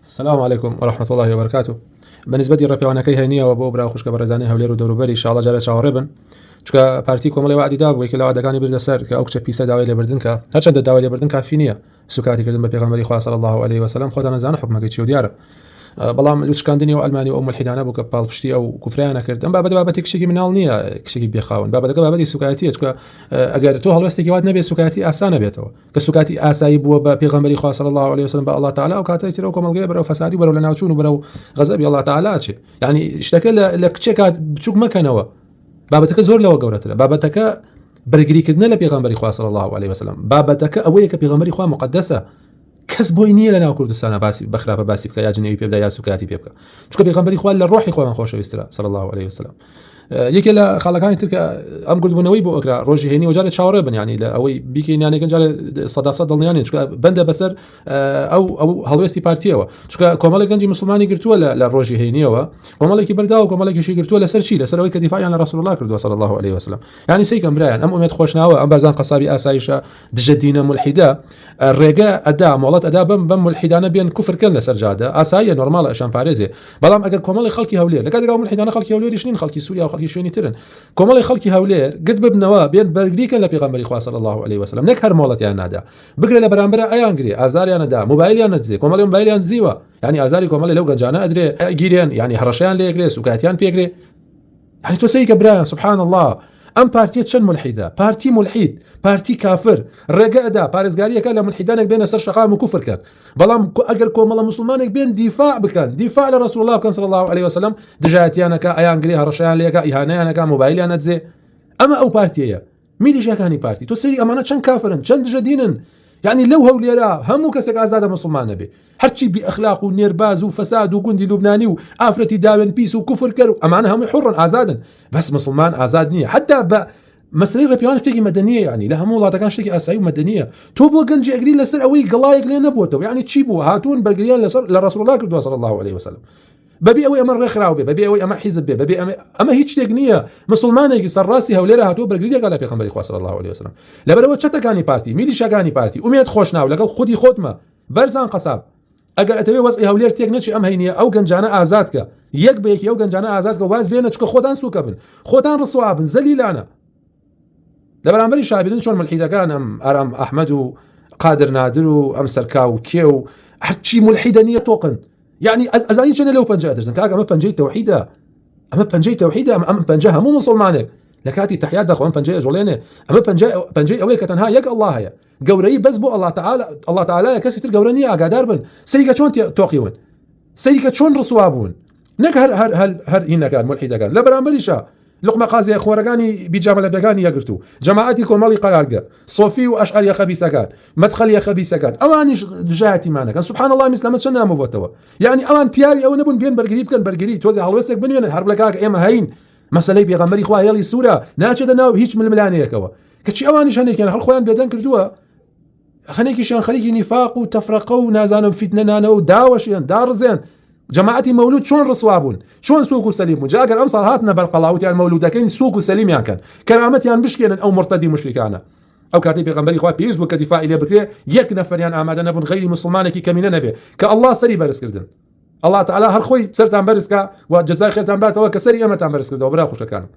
السلام عليكم ورحمة الله وبركاته. بالنسبة لي ڕێپێوانەکەی هەینیە و بۆ برا خوشکە بەڕێزانەی هەولێر و دەوروبەری ئینشاڵڵا جارێ چاوەڕێ بن، چونکە پارتی کۆمەڵی وعدی دابوو یەکێ لە وعدەکانی بردە سەر کە ئەو کچە پیسە داوای لێبردن کە هەرچەندە داوای لێبردن کافی نییە، سوکاتی کردن بە پێغەمبەری خوا صلی الله علیه و سلم خۆتان نەزانە حکمەکەی چی و دیارە. بەڵام لوچکاندنی و ئەلمانی و ئەو ملحیدانە بوو کە پاڵپشتی ئەو کوفریانە کرد. ئەم بابەتە بابەتی کشێکی مناڵ نییە، کشێکی بێخاون. بابەتەکە بابەتی سوکاتیە، چونکە ئەگەر تۆ هەڵوێستێکی وات نەبێت سوکاتی ئاسانە بێتەوە، کە سوکاتی ئاسایی بووە بە پێغەمبەری خوا صلی الله علیه و سلم بە الله تعالی و کاتێک ترەوە کۆمەڵگەی بەرەو فەسادی بەرەو لە ناوچوون و بەرەو غەزەبی الله تعالی چێ. یعنی شتەکە لە کچێکا بچووک مەکەنەوە. بابەتەکە زۆر لەوە گەورەترە. بابەتەکە بەرگریکردنە لە پێغەمبەری خوا صلی الله علیه و سلم. بابەتەکە ئەوەیە کە پێغەمبەری خوا مقدسە. کەس بۆی نییە لە ناو کوردستانە باسی بەخراپە باسی بکە یا جنێوی پێ بدە یا سوکاتی پێ بکە، چونکە پێغەمبەری خوا لە ڕۆحی خۆیان خۆشەویسترە صلی الله علیه و سلم. یەکێ لە خاڵەکانی تر کە ئەم گردبوونەوەی بۆ ئەکرا ڕۆژی هێنی و جارێ چاوەڕێ بن، یعنی لە ئەوەی بیکەینیانێکن جارێ سەداسە دڵنیانین، چونکە بەندە بەسەر ئەو هەڵوێستی پارتیەوە، چونکە کۆمەڵێک گەنجی مسلمانی گرتووە لە ڕۆژی هێنیەوە، کۆمەڵێکی بەرداو و کۆمەڵێکیشی گرتووە لەسەر چی؟ لەسەر ئەوەی کە دیفاعیان لە ڕسول الله کردووە صلی الله علیه و سلم. یعنی سەیکەم برایان ئەم ئومێد خۆشناوە، ئەم بەرزان قەسابی ئاسایشە دژە دینە ملحیدە ڕێگە ئەدا مۆڵەت ئەدا بەم ملحیدانە بێن کوفرکەن لەسەر جادە ئاساییە نۆرمالە ئەشان پارێزێ. بەڵام ئەگەر کۆمەڵی خەڵکی هەولێر لە کاتێکدا ملحیدانە خەڵکی هەولێریش نین، خەڵکی سووریا و خەڵکی شوێنی ترن، کۆمەڵی خەڵکی هەولێر گرت ببنەوە بێن بەرگریکەن لە پێغەمبەری خوا صلی الله علیه و سلم، نەک هەر مۆڵەتیان نادا بگرێ لە بەرامبەر ئەیان گرێ ئازاریان نەدا، موبایلیان نەدزێ، کۆمەڵی موبایلیان دزیوە، یعنی ئازاری کۆمەڵی لەو گەنجانە ئەدرێ گیرێن، یعنی هەڕەشەیان لێکرێ سوکاتیان پێکرێ. یعنی تۆ سەیکە برایان سبحان الله ئەم پارتیە چەند ملحیدە، پارتی ملحید، پارتی کافر، ڕێگە ئەدا پارێزگاریەکە لە ملحیدانێک بێنە سەر شەقام و کوفرکەن. بەڵام ئەگەر کۆمەڵە مسلمانێک بێن دیفاع بکەن، دیفاع لە رسول الله بکەن صلی الله علیه و سلم، دژایەتیانەکە ئەیان گرێ هەڕەشەیان لێکە ئیهانەیانەکە موبایلیان نەدزێ. ئەمە ئەو پارتیەیە میلیشەکانی پارتی. تۆ سەری ئەمانە چەند کافرن چەند دژە دینن. یعنی لەو هەولێرە هەموو کەسێک ئازادە مسلمانە بێ، هەرچی بی ئەخلاق و نێرباز و فەساد و گوندی لوبنانی و ئافرەتی داوێن پیس و کوفر کرد، ئەمانە هەمووی حڕن ئازادن، بەس مسلمان ئازاد نییە. حتا بە مەسلەی ڕێپێوان شتێکی مەدەنیە، یعنی لە هەموو وڵاتەکان شتێکی ئاسایی و مەدەنیە. تۆ بۆ گەنجی ئەگری لەسەر ئەوەی گەڵایەک لێ نەبووەتەوە، یعنی چی بوو؟ هاتوون بەرگریان لە رسول الله کردووە صلی الله علیه و سلم، بەبێ ئەوەی ئەمە ڕێکخراو بێ، بەبێ ئەوەی ئەمە حیزب بێ، بەبێ ئەمە هیچ شتێک نییە. مسلمانێکی سەرڕاستی هەولێرە هاتووە بەرگریەکە لە پێغەمبەری خوا صلی الله علیه و سلم. لەبەرەوە چەتەکانی پارتی میلیشەکانی پارتی ئومێد خۆشناو لەگەڵ خودی خۆتمە بەرزان قەساب ئەگەر ئەتەوێ وەزعی هەولێر تێک نەچی ئەم هەینیە ئەو گەنجانە ئازاد کە یەک بە یەکی ئەو گەنجانە ئازاد کە واز بێنە، چکە خۆتان سووکە بن، خۆتان ڕسوا بن، زەلیلانە. لە بەرامبەری شابیدن چۆن ملحیدەکان ئەم ئارام ئەحمەد و قادر نادر و ئەم سەرکا و کێ و هەرچی ملحیدە نییە تۆقن. يعني ئەزانی چێنە لەو پەنجە دەرزن کاک ئەمە پەنجەی تەوحیدە، ئەمە پەنجەی تەوحیدە، ئەم پەنجە هەموو مسلمانێک لە کاتی تەحیات دەخۆن پەنجەی ئەجوڵێنێ. ئەمە پەنجەی ئەوەیە کە تەنها یەک الله هەیە، گەورەی بەس بۆ الله تعالی کەسی تر گەورە نییە. ئاگادار بن سەریکە چۆن تۆقیون، سەریکە چۆن ڕسوا بوون، نەک هەر هینەکان ملحیدەکان. لە بەرامبەریشە لقمە قازیە خۆرەکانی بیجامە لە بەکانی یەگرتو جەماعەتی کۆمەڵی قەرارگە سۆفی و ئەشعەریە خەبیسەکان مەدخەلیە خەبیسەکان ئەوانیش دژایەتیمانەکەن. سوبحان الله ئیسلامە چەند نامەبووەتەوە. یعنی ئەوان پیاوی ئەوە نەبوون بێن بەرگری بکەن، بەرگری تۆزی هەڵوێستێک بنوێنن هەر بڵێ کاک ئێمە هەین مەسەلەی پێغەمبەری خوا هێڵی سوورە ناچێتە ناو هیچ ململانەیەکەوە، کەچی ئەوانیش هەنێکیان هەڵ خۆیان بێدەن کردووە، خەنێکیشیان خەریکی نیفاق و تەفرەقە و نازانم فیتنەنانە و داوەشیان داڕزێن. جماعتی مولود چۆن ڕسوا بوون، چۆن سووک و سەلیم بوون. جاگەر ئەم ساڵ هاتنە بەرقەڵاوتیان مولودەکەین سووک و سەلیمیان کەن، کەرامەتیان بشکێنن ئەو مرتەدی مشریکانە. ئەو کاتی پێغەمبەری خوا پێویست بوو کە دیفاعی لێ بکرێ، یەک نەفەریان ئامادە نەبوون غەیری مسلمانێکی کەمینە نەبێ کە الله سەری بەرز کردن. الله تعالی هەر خۆی سەرتان بەرزکە و جەزای خێرتان باتەوە کە سەری ئێمەتان بەرز کردەوە. برا خوشەکانم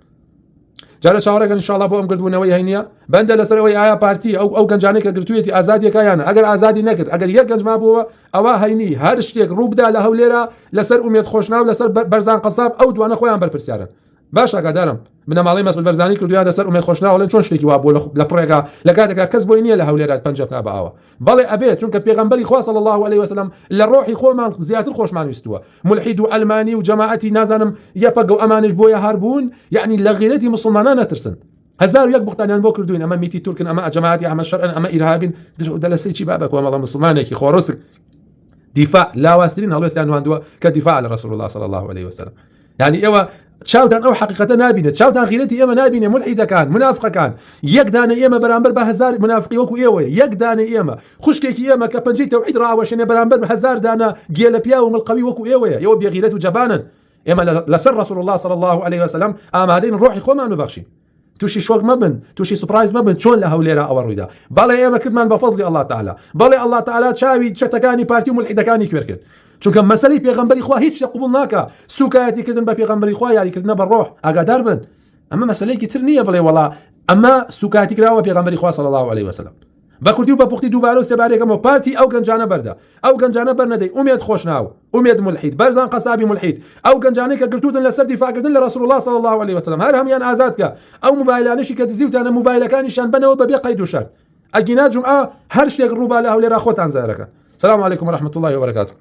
جارە چاوەڕێکن ئینشاءالله بۆ ئەم گردبوونەوەی هەینیە بەندە لەسەرەوەی ئایا پارتی ئەو گەنجانەی کە گرتوویەتی ئازادیەکەیانە، ئەگەر ئازادی نەکرد، ئەگەر یەک گەنج مابووە ئەوە هەینی هەر شتێک ڕووبدا لە هەولێرە لەسەر ئومێد خۆشناو لەسەر بەرزان قەساب ئەو دوانە خۆیان بەرپرسیارن. باش ئاگادارم بنەماڵەی مەسعود بەرزانی کردویان لەسەر ئومێد خۆشناو لەن چۆن شتێکی وا بوو لە پڕێگا لە کاتێکا کەس بۆی نییە لە هەولێرات پەنجە بکا بەئاوە. بەڵێ ئەبێت چونکە پێغەمبەری خوا صلی الله علیه و سلم لە ڕۆحی خۆمان زیاتر خۆشمان ویستووە. ملحید و ئەلمانی و جەماعەتی نازانم یەپەگە و ئەمانش بۆیە هەربوون، یعنی لە غیرەتی مسلمانان نەترسن. هزار و یەک بوختانیان بۆ کردوین، ئەمە میتی تورکن، ئەمە جەماعەتی ئەحمەد شەرعن، ئەمە ئیرهابین، دەلەسەی چی بابە کۆمەڵە مسلمانێکی خۆڕسک دیفاع لاواسترین هەڵوێستیان واندووە کە دیفاع لە رسول الله صلی الله علیه و سلم. یعنی ئێوە چاوتان ئەو حقیقەتە نابینێت، چاوتان غیرەتی ئێمە نابینێ، ملحیدەکان منافقەکان یەک دانە ئێمە بەرامبەر بە هزار منافقی وەکو ئێوە، یەک دانە ئێمە خوشکێکی ئێمە کە پەنجەی تەوحید ڕاوەشێنێ بەرامبەر بە هزار دانە گێلە پیا و مڵقەوی وەکو ئێوەیە. ئێوە بێغیرەت و جەبانن. ئێمە لەسەر رسول الله صلی الله علیه و سلم ئامادەین ڕۆحی خۆمان ببەخشین، تووشی شۆک مەبن، تووشی سوپرایز مەبن چۆن لە هەولێرە ئەوە ڕوویدا. بەڵێ ئێمە کردمان بە فەزلی الله تعالی، بەڵێ الله تعالی چاوی چەتەکانی پارتی و ملحیدەکانی کوێر کرد. چونکە مەسەلەی پێغەمبەری خوا هیچ قبول ناکە سوکایەتیکردن بە پێغەمبەری خوا یاریکردنە بە ڕۆح ئاگادار بن ئەمە مەسەلەیەکی تر نییە بڵێ وەڵا ئەمە سوکاتی کراوە پێغەمبەری خوا صلی الله علیه وسلم بە کوردی و بە پوختی دووبارە و سێبارێکەمەوە پارتی ئەو گەنجانە بەردە ئەو گەنجانە بەرنەدەی ئومێد خۆشناو ئومێد ملحید بەرزان قەسابی ملحید ئەو گەنجانەی کە گرتوتن لەسەر دیفاعکردن لە رسول الله صلی الله علیه وسلم هەر هەمیان ئازاد کە ئەو موبایلانشی کە دزیوتانە موبایلەکانیشان بنەوە بەبێ قەید و شەرت ئەگینا جومعە هەر شتێک ڕووبا لە هەولێرا خۆتان زارەکە. سلام علیکم ورحمة الله وبركاته.